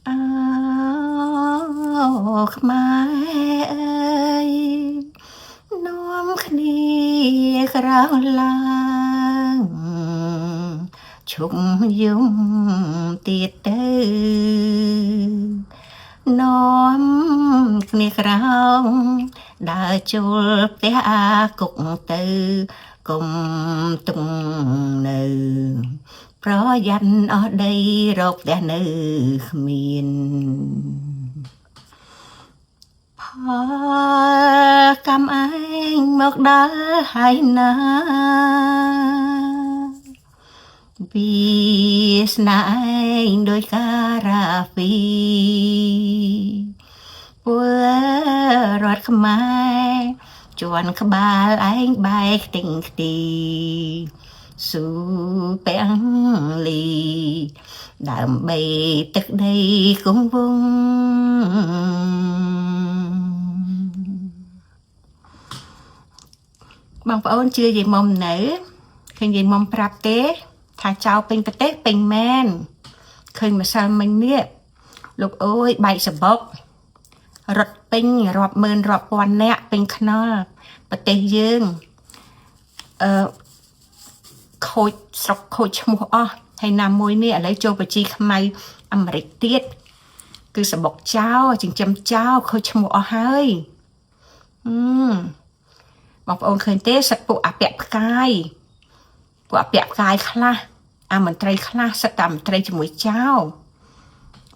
អើខ្មែរអើយនាំគ្នាក្រោកឡើងឈប់យំទៀតទៅនាំគ្នាក្រោកដើរចូលផ្ទះអាគុកទៅកុំទុំនៅប្រយ័ត្នអស់ដីរកផ្ទះនៅគ្មានផលកម្មឯងមកដល់ហើយណាវាស្នាឯងដោយការ៉ាហ្វីពលរដ្ឋខ្មែរជន់ក្បាលឯងបែកខ្ទេងខ្ទីស៊ូពាំងលីដើម្បីទឹកដីគង់វង្សបងប្អូនជឿយាយមុំនៅឃើញយាយមុំប្រាប់ទេថាចៅពេញប្រទេសពេញមែនឃើញម្សិលមិញនេះលោកអើយបែកសបុករត់ពេញរាប់ម៉ឺនរាប់ពាន់នាក់ពេញខ្នល់ប្រទេសយើងខូចស្រុកខូចឈ្មោះអស់ហើយណាមួយនេះឥឡូវចូលបញ្ជីខ្មៅអាមេរិកទៀតគឺសបុកចោលចិញ្ចឹមចោលខូចឈ្មោះអស់ហើយបងប្អូនឃើញទេសឹកពួកអពៈផ្កាយពួកអពៈផ្កាយខ្លះអាមន្ត្រីខ្លះសឹកតែមន្ត្រីជាមួយចោល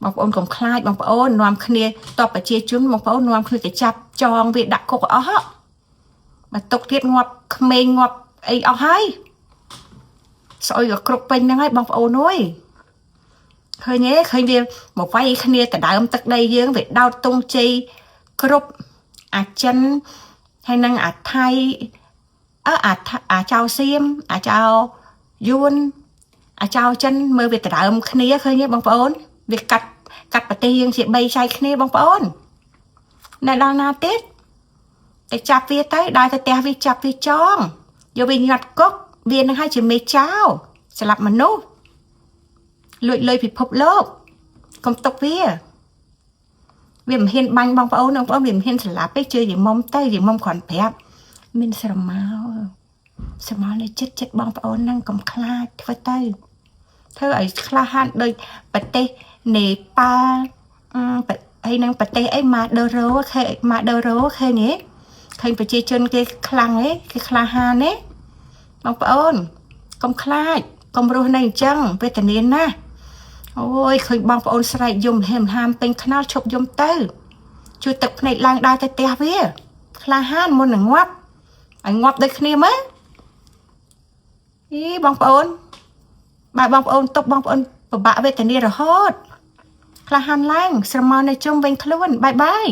បងប្អូនកុំខ្លាចបងប្អូននាំគ្នាតបប្រជាជនបងប្អូននាំគ្នាទៅចាប់ចងវាដាក់គុកអស់មកទុកទៀតងាប់ក្មេងងាប់អីអស់ហើយស្អុយក៏គ្រប់ពេញហ្នឹងហើយបងប្អូនអើយឃើញទេឃើញវាមកវាយគ្នាដដើមទឹកដីយើងវាដោតទងជ័យគ្រប់អាចិនហើយនឹងអាថៃអាចៅសៀមអាចៅយួនអាចៅចិនមើលវាដដើមគ្នាឃើញទេបងប្អូនវាកាត់ប្រទេសយើងជា3ចែកគ្នាបងប្អូននៅដល់ណាទៀតតែចាប់វាទៅដល់ទៅផ្ទះវាចាប់វាចងយកវាញាត់គុកវានឹងឲ្យជាមេចៅស្លាប់មនុស្សលួចលុយពិភពលោកកុំទុកវាមិនហ៊ានបាញ់បងប្អូនវាមិនហ៊ានស្លាប់ទេជឿយាយមុំទៅយាយមុំគ្រាន់ប្រាប់មានស្រមោលនៅចិត្តបងប្អូនហ្នឹងកុំខ្លាចធ្វើទៅធ្វើឲ្យក្លាហានដូចប្រទេសនេប៉ាល់ហើយនឹងប្រទេសអីម៉ាដូរ៉ូឃើញម៉ាដូរ៉ូឃើញទេឃើញប្រជាជនគេខ្លាំងទេគេក្លាហានទេបងប្អូនកុំខ្លាចកុំរស់នៅអញ្ចឹងវេទនាណាស់អូយឃើញបងប្អូនស្រែកយំហាមពេញខ្នល់ឈប់យំទៅជួយទឹកភ្នែកឡើងដើរទៅផ្ទះវាក្លាហានមុននឹងងាប់ឲ្យងាប់ដូចគ្នាមើលបងប្អូនបើបងប្អូនទុកបងប្អូនពិបាកវេទនារហូតក្លាហានឡើងស្រមោលនៅជុំវិញខ្លួនបាយ